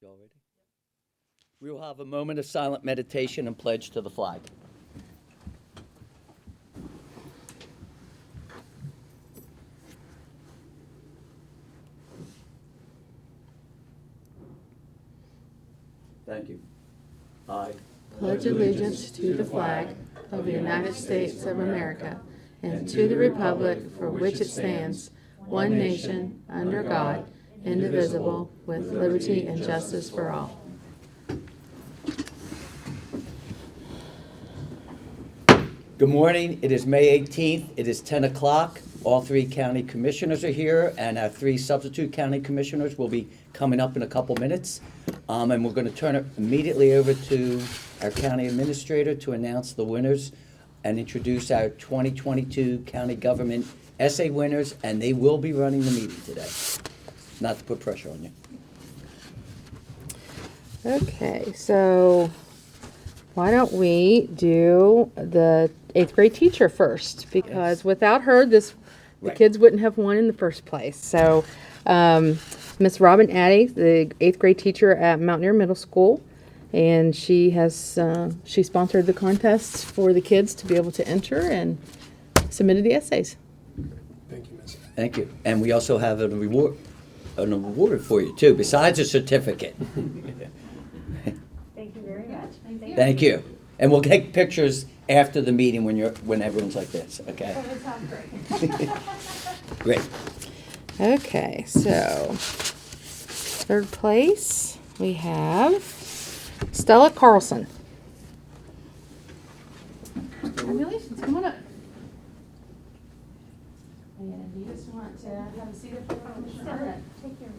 Already. We will have a moment of silent meditation and pledge to the flag. Thank you. I pledge allegiance to the flag of the United States of America and to the republic for which it stands, one nation, under God, indivisible, with liberty and justice for all. Good morning. It is May 18th. It is 10 o'clock. All three county commissioners are here, and our three substitute county commissioners will be coming up in a couple minutes. And we're going to turn it immediately over to our county administrator to announce the winners and introduce our 2022 county government essay winners, and they will be running the meeting today. Not to put pressure on you. Okay, so why don't we do the 8th grade teacher first? Because without her, the Right. kids wouldn't have won in the first place. So Miss Robin Addy, the 8th grade teacher at Mountaineer Middle School, and she has she sponsored the contests for the kids to be able to enter and submitted the essays. Thank you, Miss. Thank you. And we also have an award for you too, besides a certificate. Thank you very much. Thank you. And we'll take pictures after the meeting when everyone's like this, okay? Oh, that sounds great. Great. Okay, so third place we have Stella Carlson. Congratulations, come on up. And you just want to have a seat up there on Commissioner Arnett. Take care.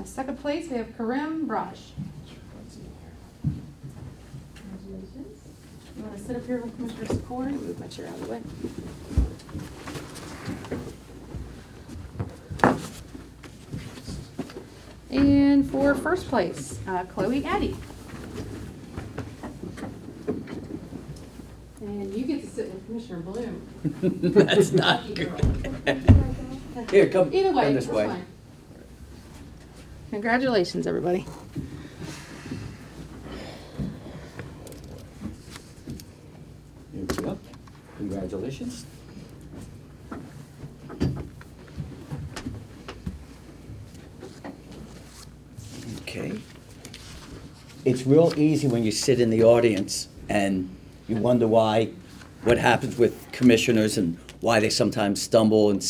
Second place we have Karim Braj. Congratulations. You want to sit up here with Commissioner Sikora? Move my chair out of the way. And for first place, Chloe Addy. And you get to sit with Commissioner Bloom. That's not good. Here, come Either way, come this that's way. fine. Congratulations, everybody. Here we go. Congratulations. Okay. It's real easy when you sit in the audience and you wonder what happens with commissioners and why they sometimes stumble and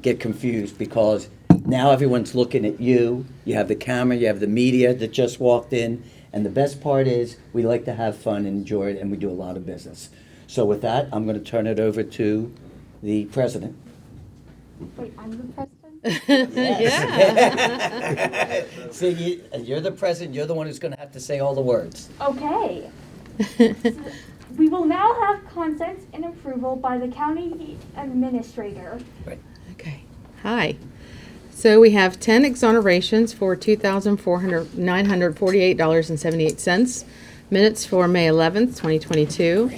get confused, because now everyone's looking at you. You have the camera, you have the media that just walked in, and the best part is we like to have fun and enjoy it, and we do a lot of business. So with that, I'm going to turn it over to the president. Wait, I'm the president? Yeah. See, you're the president. You're the one who's going to have to say all the words. Okay. We will now have consent and approval by the county administrator. Right. Okay. Hi. So we have 10 exonerations for $2,948.78. Minutes for May 11th, 2022.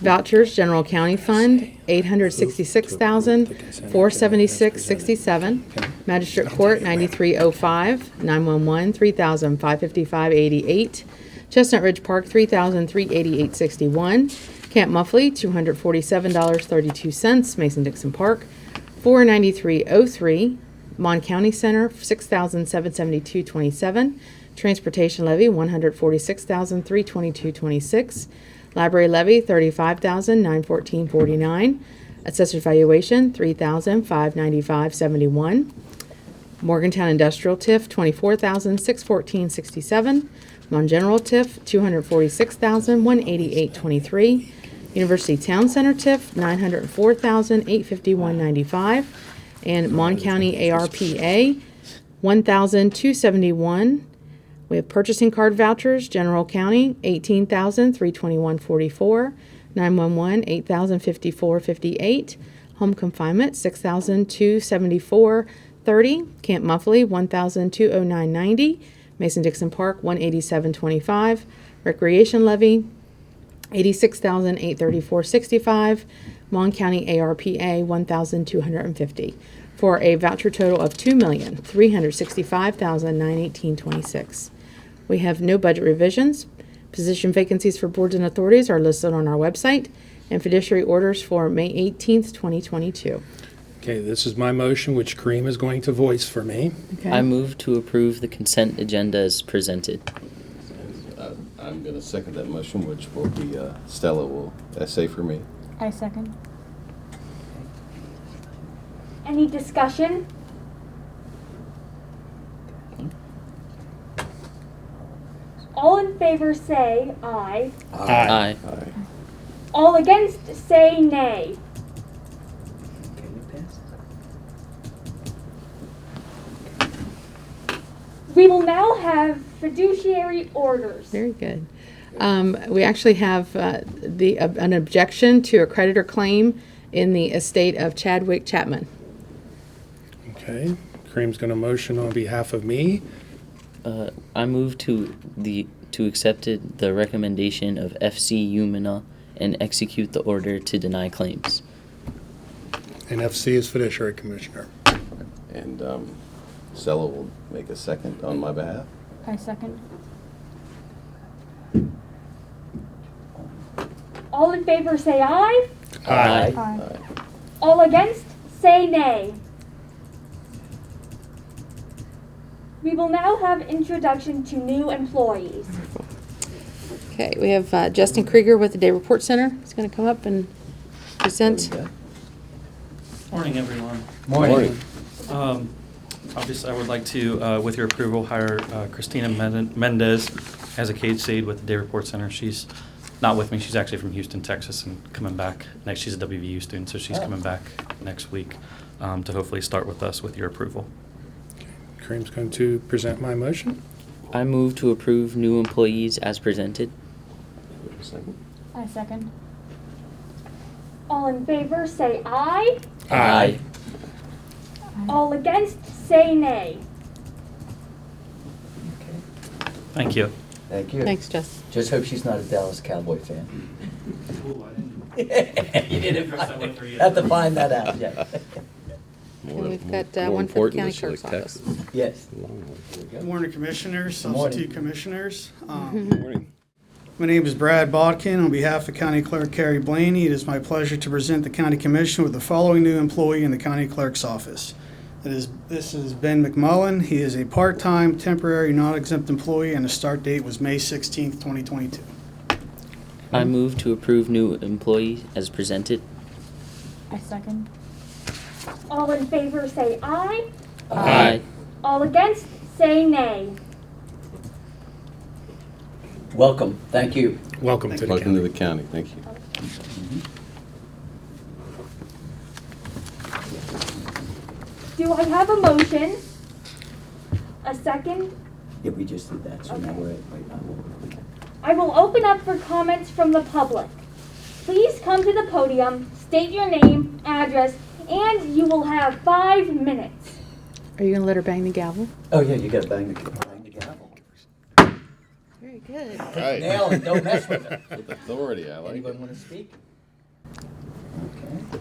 Vouchers, General County Fund, $866,476.67. Magistrate Court, 9305. 911, $3,555.88. Chestnut Ridge Park, $3,388.61. Camp Muffley, $247.32. Mason-Dixon Park, $493.03. Mon County Center, $6,772.27. Transportation levy, $146,322.26. Library levy, $35,914.49. Assessor's valuation, $3,595.71. Morgantown Industrial TIF, $24,614.67. Mon General TIF, $246,188.23. University Town Center TIF, $904,851.95. And Mon County ARPA, $1,271. We have purchasing card vouchers, General County, $18,321.44. 911, $8,054.58. Home confinement, $6,274.30. Camp Muffley, $1,209.90. Mason-Dixon Park, $187.25. Recreation levy, $86,834.65. Mon County ARPA, $1,250, for a voucher total of $2,365,918.26. We have no budget revisions. Position vacancies for boards and authorities are listed on our website, and fiduciary orders for May 18th, 2022. Okay, this is my motion, which Kareem is going to voice for me. Okay. I move to approve the consent agenda as presented. I'm going to second that motion, which will be Stella will essay for me. I second. Any discussion? All in favor say aye. Aye. Aye. All against say nay. Okay, you pass. We will now have fiduciary orders. Very good. We actually have an objection to a creditor claim in the estate of Chadwick Chapman. Okay, Kareem's going to motion on behalf of me. I move to accept the recommendation of FC Umina and execute the order to deny claims. And FC is Fiduciary Commissioner. And Stella will make a second on my behalf. I second. All in favor say aye. Aye. Aye. All against say nay. We will now have introduction to new employees. Okay, we have Justin Krieger with the Day Report Center. He's going to come up and present. Morning, everyone. Morning. Obviously, I would like to, with your approval, hire Christina Mendez as a cage aide with the Day Report Center. She's not with me. She's actually from Houston, Texas, and coming back next. She's a WVU student, so she's coming back next week to hopefully start with us with your approval. Kareem's going to present my motion. I move to approve new employees as presented. Second. I second. All in favor say aye. Aye. All against say nay. Thank you. Thank you. Thanks, Justin. Just hope she's not a Dallas Cowboy fan. You didn't have to find that out, yeah. And we've got one for the county clerk's office. Yes. Good morning, Commissioners, Good morning. substitute Commissioners. Morning. My name is Brad Bodkin. On behalf of County Clerk Carrie Blaney, it is my pleasure to present the County Commission with the following new employee in the County Clerk's office. This is Ben McMullen. He is a part-time, temporary, non-exempt employee, and the start date was May 16th, 2022. I move to approve new employee as presented. I second. All in favor say aye. Aye. All against say nay. Welcome, thank you. Welcome to the Welcome to county. the county. Thank you. Do I have a motion? A second? Yeah, we just did that, so now we're at, right now. I will open up for comments from the public. Please come to the podium, state your name, address, and you will have 5 minutes. Are you going to let her bang the gavel? Oh, yeah, you gotta bang the gavel. Very good. Right. Nail it, don't mess with it. With authority, I like Anyone it. wanna speak? Okay.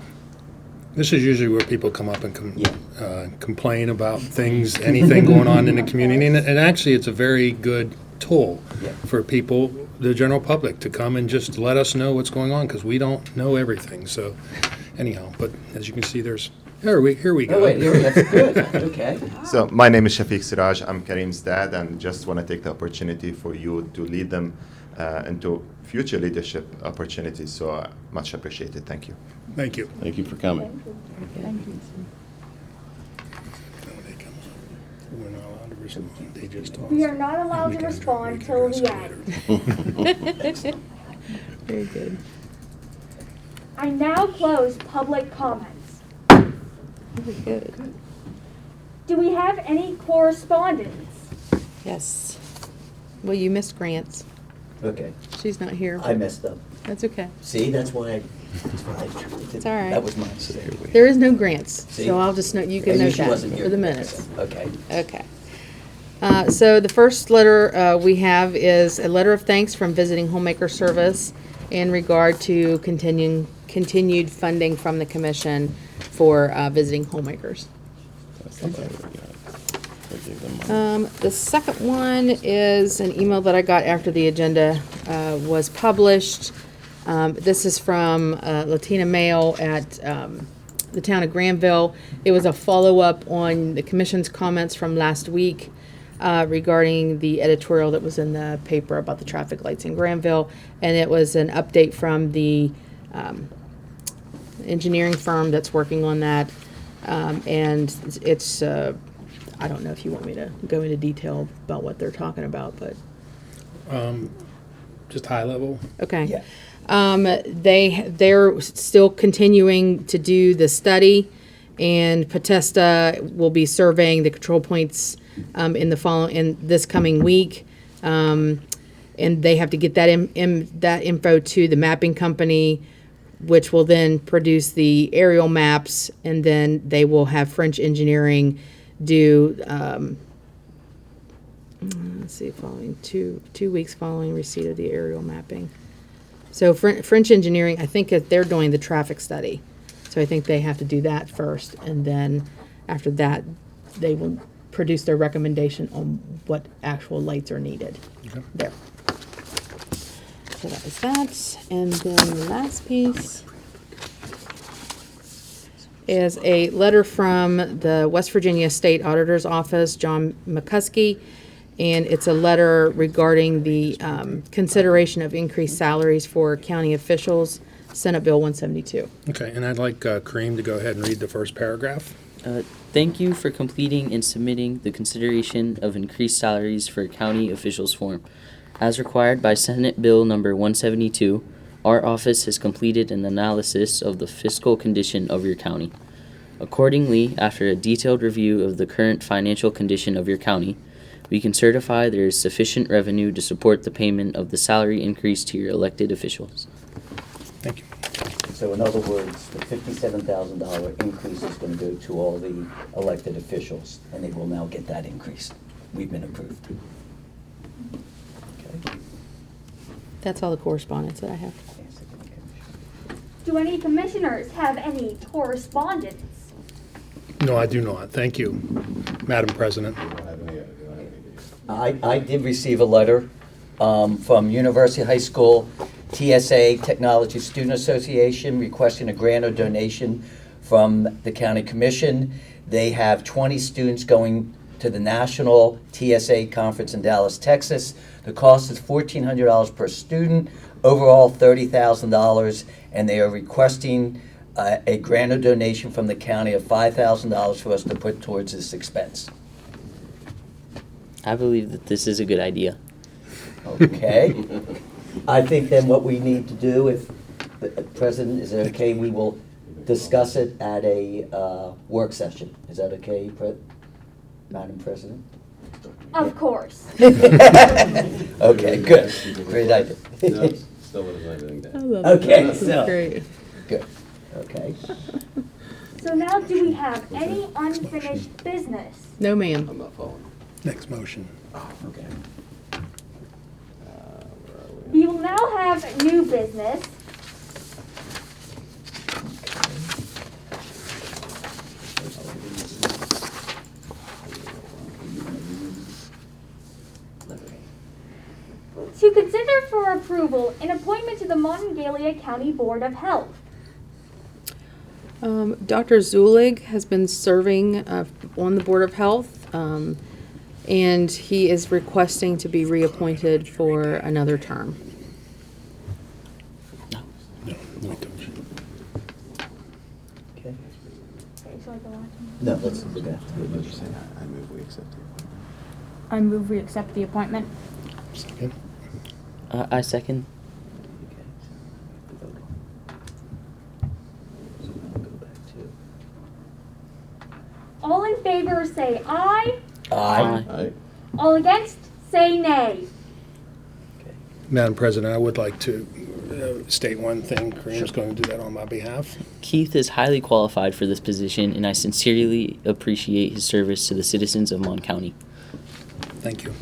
This is usually where people come up and Yeah. complain about things, anything going on in the community. And actually, it's a very good tool Yeah. for people, the general public, to come and just let us know what's going on, because we don't know everything. So anyhow, but as you can see, here we go. Oh, wait, that's good, okay. So my name is Shafiq Siraj. I'm Kareem's dad, and just want to take the opportunity for you to lead them into future leadership opportunities. So much appreciated. Thank you. Thank you. Thank you for coming. Thank you. We're not allowed to respond. They just talk. We are not allowed to respond till the end. Very good. I now close public comments. Very good. Do we have any correspondence? Yes. Well, you missed Grants. Okay, She's not here. I messed up. That's okay. See, that's why It's all right. That was my mistake. There is no Grants, See? so I'll just note, you I can knew note she that wasn't here. for the minutes. Okay. Okay. So the first letter we have is a letter of thanks from Visiting Homemaker Service in regard to continued funding from the commission for visiting homemakers. The second one is an email that I got after the agenda was published. This is from Latina Male at the town of Granville. It was a follow-up on the commission's comments from last week regarding the editorial that was in the paper about the traffic lights in Granville. And it was an update from the engineering firm that's working on that. And it's, I don't know if you want me to go into detail about what they're talking about, but. Just high level. Okay. Yeah. They're still continuing to do the study, and Potesta will be surveying the control points in this coming week. And they have to get that info to the mapping company, which will then produce the aerial maps, and then they will have French engineering do, let's see, following two weeks following receipt of the aerial mapping. So French engineering, I think they're doing the traffic study. So I think they have to do that first, and then after that, they will produce their recommendation on what actual lights are needed. Okay. There. So that was that. And then the last piece is a letter from the West Virginia State Auditor's Office, John McCuskey, and it's a letter regarding the consideration of increased salaries for county officials, Senate Bill 172. Okay, and I'd like Kareem to go ahead and read the first paragraph. Thank you for completing and submitting the consideration of increased salaries for county officials form. As required by Senate Bill number 172, our office has completed an analysis of the fiscal condition of your county. Accordingly, after a detailed review of the current financial condition of your county, we can certify there is sufficient revenue to support the payment of the salary increase to your elected officials. Thank you. So in other words, the $57,000 increase is going to go to all the elected officials, and they will now get that increase. We've been approved. Okay. That's all the correspondence that I have. Do any commissioners have any correspondence? No, I do not. Thank you, Madam President. I did receive a letter from University High School TSA Technology Student Association requesting a grant or donation from the County Commission. They have 20 students going to the National TSA Conference in Dallas, Texas. The cost is $1,400 per student, overall $30,000, and they are requesting a grant or donation from the county of $5,000 for us to put towards this expense. I believe that this is a good idea. Okay. I think then what we need to do, if the President, is it okay, we will discuss it at a work session. Is that okay, Madam President? Of course. Okay, good. Great idea. No, still wouldn't write anything down. Okay, This is so, great. good, okay. So now do we have any unfinished business? No, ma'am. I'm not following. Next motion. Okay. We will now have new business. To consider for approval an appointment to the Monongalia County Board of Health. Dr. Zulig has been serving on the Board of Health, and he is requesting to be reappointed for another term. No, wait, don't. Okay. So I go on. No, let's do that. I move we accept it. I move we accept the appointment. Second. I second. All in favor say aye. Aye. Aye. All against say nay. Madam President, I would like to state one thing. Kareem's going to do that on my behalf. Keith is highly qualified for this position, and I sincerely appreciate his service to the citizens of Mon County. Thank you.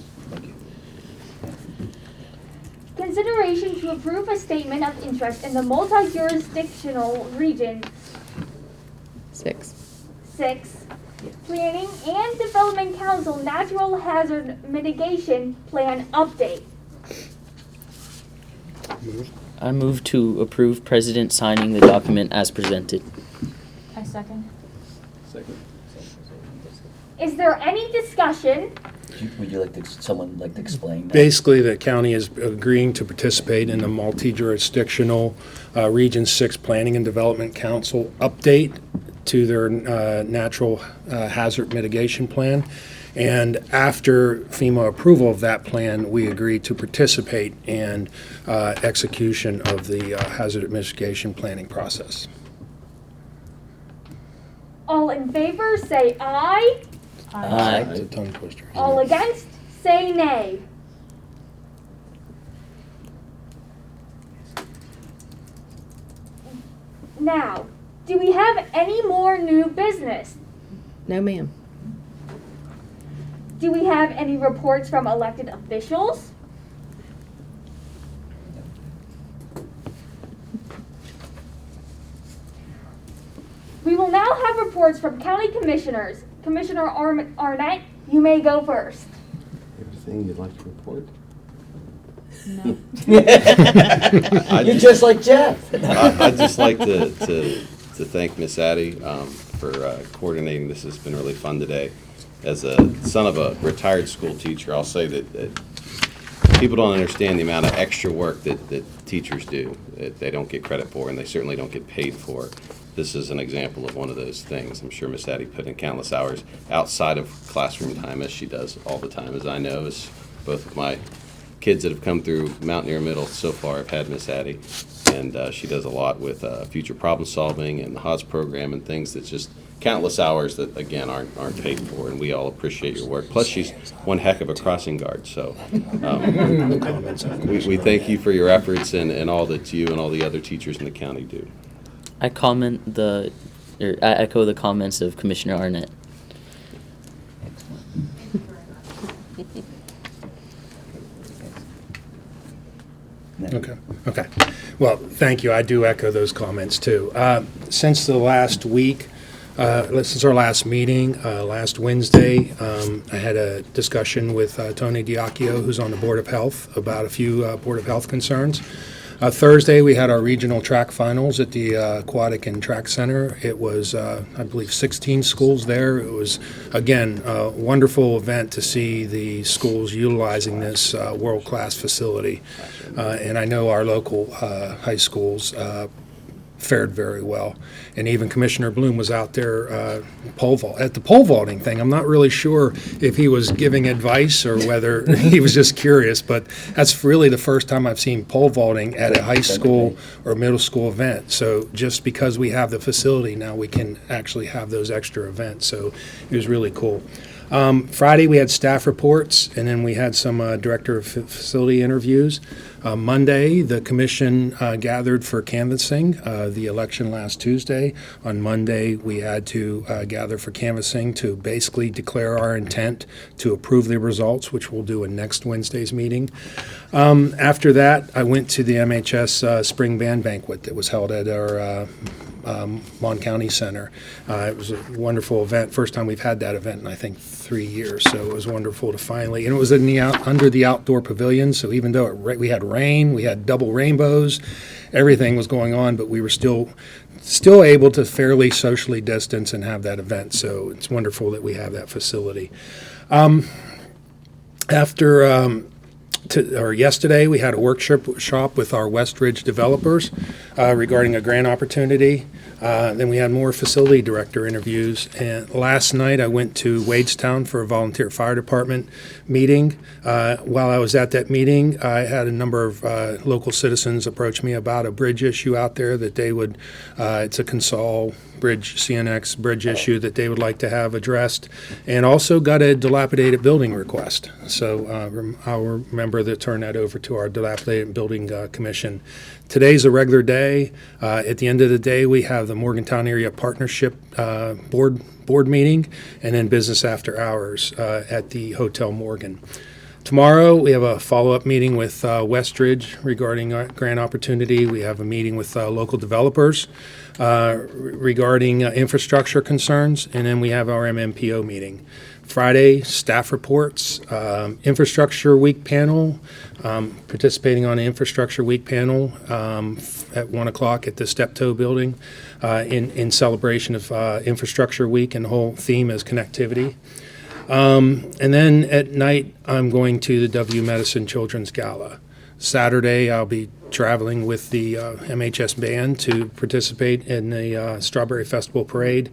consideration to approve a statement of interest in the multi-jurisdictional region 6. 6 Planning and Development Council Natural Hazard Mitigation Plan Update. I move to approve President signing the document as presented. I second. Second. Is there any discussion? Would you like to, someone like to explain that? Basically, the county is agreeing to participate in the multi-jurisdictional Region 6 Planning and Development Council update to their natural hazard mitigation plan. And after FEMA approval of that plan, we agreed to participate in execution of the hazard mitigation planning process. All in favor, say aye. Aye. It's a tongue twister. isn't All it? against, say nay. Now, do we have any more new business? No, ma'am. Do we have any reports from elected officials? We will now have reports from county commissioners. Commissioner Arnett, you may go first. Everything you'd like to report? No. You're just like Jeff. I'd just like to thank Miss Addie for coordinating this. It's been really fun today. As a son of a retired school teacher, I'll say that people don't understand the amount of extra work that teachers do, that they don't get credit for, and they certainly don't get paid for. This is an example of one of those things. I'm sure Miss Addie put in countless hours outside of classroom time, as she does all the time, as I know, as both of my kids that have come through Mountaineer Middle so far have had Miss Addie. And she does a lot with future problem solving and the HODS program and things that's just countless hours that, again, aren't paid for, and we all appreciate your work. Plus, she's one heck of a crossing guard, so we thank you for your efforts and all that you and all the other teachers in the county do. I echo the comments of Commissioner Arnett. Okay. Well, thank you. I do echo those comments, too. Since the last week, since our last meeting, last Wednesday, I had a discussion with Tony Diacchio, who's on the Board of Health, about a few Board of Health concerns. Thursday, we had our regional track finals at the Aquatic and Track Center. It was, I believe, 16 schools there. It was, again, a wonderful event to see the schools utilizing this world-class facility. And I know our local high schools fared very well. And even Commissioner Bloom was out there at the pole vaulting thing. I'm not really sure if he was giving advice or whether he was just curious, but that's really the first time I've seen pole vaulting at a high school or middle school event. So just because we have the facility now, we can actually have those extra events. So it was really cool. Friday, we had staff reports, and then we had some director of facility interviews. Monday, the commission gathered for canvassing the election last Tuesday. On Monday, we had to gather for canvassing to basically declare our intent to approve the results, which we'll do in next Wednesday's meeting. After that, I went to the MHS Spring Band Banquet that was held at our Mon County Center. It was a wonderful event. First time we've had that event in, I think, 3 years. So it was wonderful to finally, and it was in the under the outdoor pavilion. So even though we had rain, we had double rainbows, everything was going on, but we were still able to fairly socially distance and have that event. So it's wonderful that we have that facility. Yesterday, we had a workshop with our Westridge developers regarding a grant opportunity. Then we had more facility director interviews. And last night, I went to Wadestown for a volunteer fire department meeting. While I was at that meeting, I had a number of local citizens approach me about a bridge issue out there that they would, it's a Consol Bridge, CNX bridge issue that they would like to have addressed, and also got a dilapidated building request. So I'll remember to turn that over to our dilapidated building commission. Today's a regular day. At the end of the day, we have the Morgantown Area Partnership board meeting, and then business after hours at the Hotel Morgan. Tomorrow, we have a follow-up meeting with Westridge regarding our grant opportunity. We have a meeting with local developers regarding infrastructure concerns, and then we have our MMPO meeting. Friday, staff reports, Infrastructure Week panel, participating on the Infrastructure Week panel at 1 o'clock at the Steptoe Building in celebration of Infrastructure Week, and the whole theme is connectivity. And then at night, I'm going to the W Medicine Children's Gala. Saturday, I'll be traveling with the MHS band to participate in the Strawberry Festival Parade.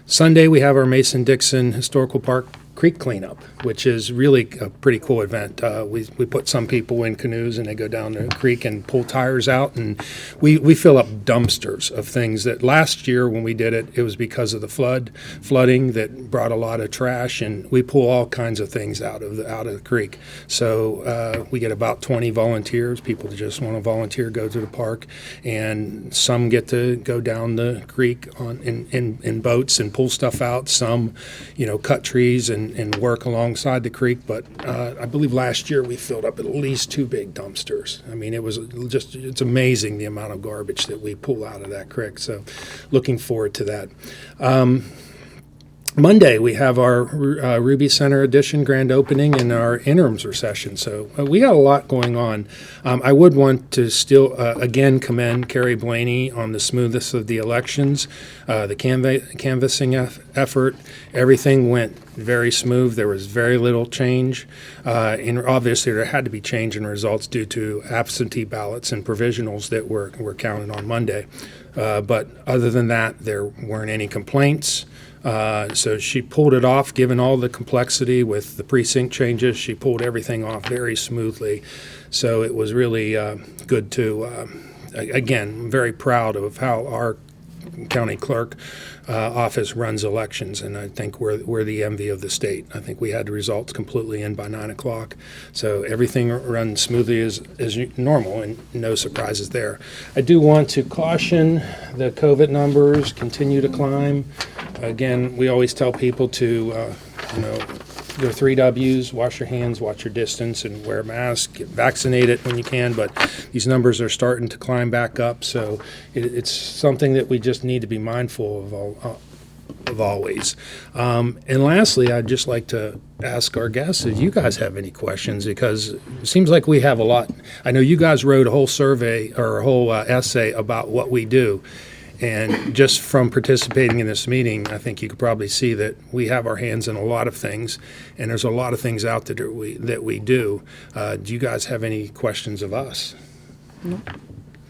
Sunday, we have our Mason-Dixon Historical Park Creek cleanup, which is really a pretty cool event. We put some people in canoes and they go down the creek and pull tires out, and we fill up dumpsters of things that last year when we did it, it was because of the flooding that brought a lot of trash, and we pull all kinds of things out of the creek. So we get about 20 volunteers, people that just want to volunteer, go to the park, and some get to go down the creek in boats and pull stuff out. Some, cut trees and work alongside the creek, but I believe last year we filled up at least 2 big dumpsters. I mean, it's amazing the amount of garbage that we pull out of that creek, so looking forward to that. Monday, we have our Ruby Center Edition grand opening and our interims recession. So we got a lot going on. I would want to still, again, commend Carrie Blaney on the smoothness of the elections, the canvassing effort. Everything went very smooth. There was very little change. And obviously, there had to be change in results due to absentee ballots and provisionals that were counted on Monday. But other than that, there weren't any complaints. So she pulled it off, given all the complexity with the precinct changes. She pulled everything off very smoothly. So it was really good to, again, I'm very proud of how our county clerk office runs elections, and I think we're the envy of the state. I think we had the results completely in by 9 o'clock, so everything runs smoothly as normal, and no surprises there. I do want to caution the COVID numbers continue to climb. Again, we always tell people to, your 3 W's, wash your hands, watch your distance, and wear a mask, get vaccinated when you can, but these numbers are starting to climb back up, so it's something that we just need to be mindful of always. And lastly, I'd just like to ask our guests if you guys have any questions, because it seems like we have a lot. I know you guys wrote a whole survey or a whole essay about what we do. And just from participating in this meeting, I think you could probably see that we have our hands in a lot of things, and there's a lot of things out there that we do. Do you guys have any questions of us?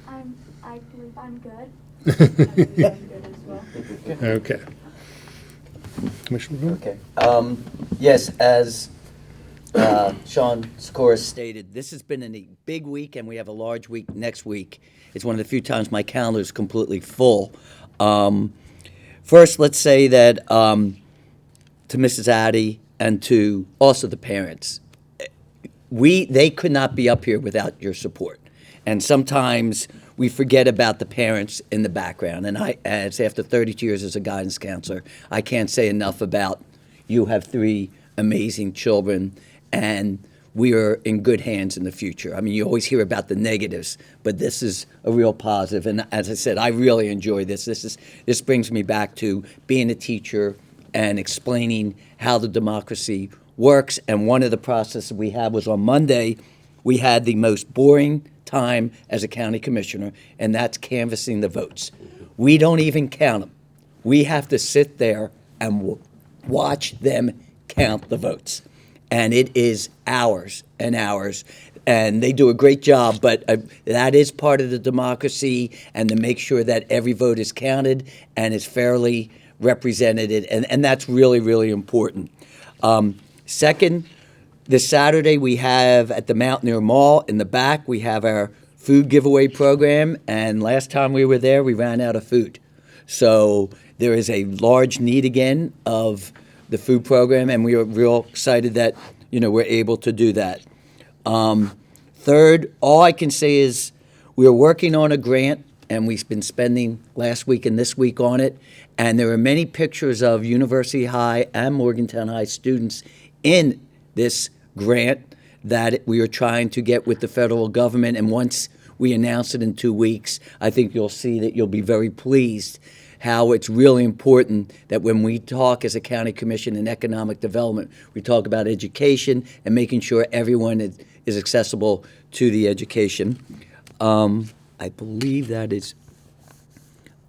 I believe I'm good. I'm good as well. Okay. Commissioner Moore? Okay. Yes, as Sean Sikora stated, this has been a big week, and we have a large week next week. It's one of the few times my calendar is completely full. First, let's say that to Mrs. Addy and to also the parents, they could not be up here without your support. And sometimes we forget about the parents in the background. And as after 32 years as a guidance counselor, I can't say enough about you have 3 amazing children, and we are in good hands in the future. I mean, you always hear about the negatives, but this is a real positive. And as I said, I really enjoy this. This brings me back to being a teacher and explaining how the democracy works. And one of the processes we had was on Monday, we had the most boring time as a county commissioner, and that's canvassing the votes. We don't even count them. We have to sit there and watch them count the votes. And it is hours and hours, and they do a great job, but that is part of the democracy, and to make sure that every vote is counted and is fairly represented, and that's really, really important. Second, this Saturday we have at the Mountaineer Mall in the back, we have our food giveaway program, and last time we were there, we ran out of food. So there is a large need again of the food program, and we are real excited that we're able to do that. Third, all I can say is we are working on a grant, and we've been spending last week and this week on it, and there are many pictures of University High and Morgantown High students in this grant that we are trying to get with the federal government. And once we announce it in 2 weeks, I think you'll see that you'll be very pleased how it's really important that when we talk as a county commission in economic development, we talk about education and making sure everyone is accessible to the education. I believe that is,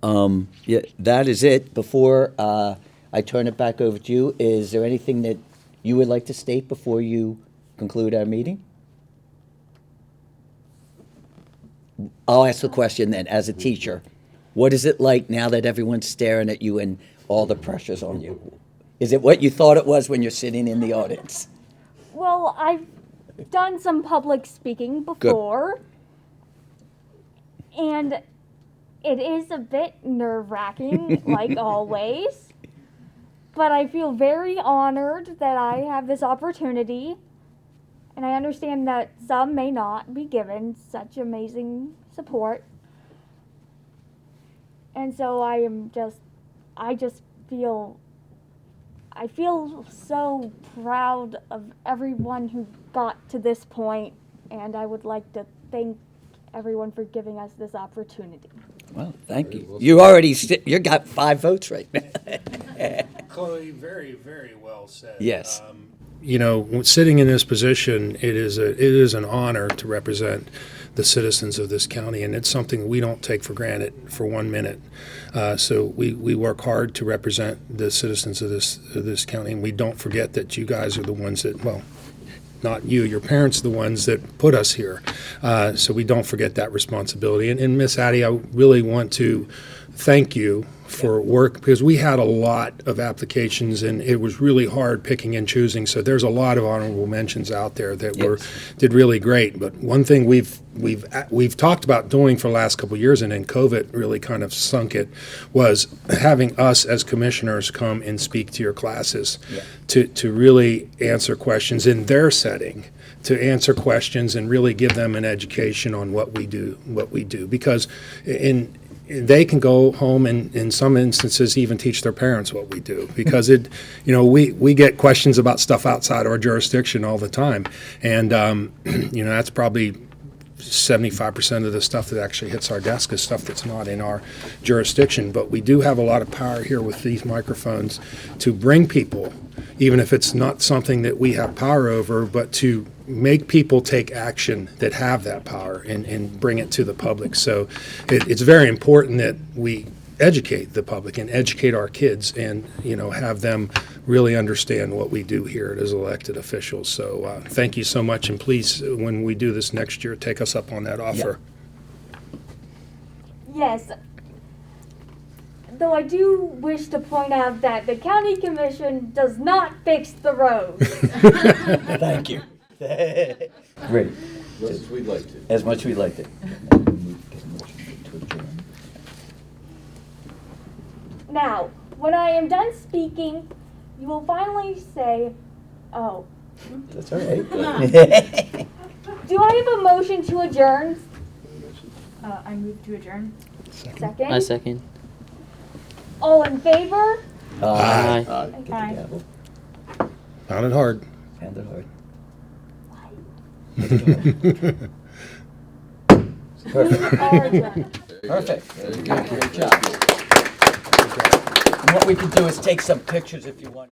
that is it. Before I turn it back over to you, is there anything that you would like to state before you conclude our meeting? I'll ask the question then, as a teacher. What is it like now that everyone's staring at you and all the pressure's on you? Is it what you thought it was when you're sitting in the audience? Well, I've done some public speaking before, and it is a bit nerve-wracking, like always. But I feel very honored that I have this opportunity, and I understand that some may not be given such amazing support. And so I feel so proud of everyone who got to this point, and I would like to thank everyone for giving us this opportunity. Well, thank you. You already, you got 5 votes right now. Chloe, very, very well said. Yes. You know, sitting in this position, it is an honor to represent the citizens of this county, and it's something we don't take for granted for 1 minute. So we work hard to represent the citizens of this county, and we don't forget that you guys are the ones that, well, not you, your parents are the ones that put us here. So we don't forget that responsibility. And Miss Addie, I really want to thank you for work, because we had a lot of applications and it was really hard picking and choosing. So there's a lot of honorable mentions out there that did really great. But one thing we've talked about doing for the last couple of years, and then COVID really kind of sunk it, was having us as commissioners come and speak to your classes to really answer questions in their setting, to answer questions and really give them an education on what we do, because they can go home and in some instances even teach their parents what we do, because we get questions about stuff outside our jurisdiction all the time, and that's probably 75% of the stuff that actually hits our desk is stuff that's not in our jurisdiction. But we do have a lot of power here with these microphones to bring people, even if it's not something that we have power over, but to make people take action that have that power and bring it to the public. So it's very important that we educate the public and educate our kids and have them really understand what we do here as elected officials. So thank you so much, and please, when we do this next year, take us up on that offer. Yes. Though I do wish to point out that the county commission does not fix the roads. Thank you. Great. As much as we'd like to. As much as we'd like to. Now, when I am done speaking, you will finally say, oh. That's all right. Do I have a motion to adjourn? I move to adjourn. Second. I second. All in favor? Aye. Get the Aye. gavel. Found it hard. Hand it hard. Perfect. Are adjourned. Perfect. Very good. Great job. And what we can do is take some pictures if you want.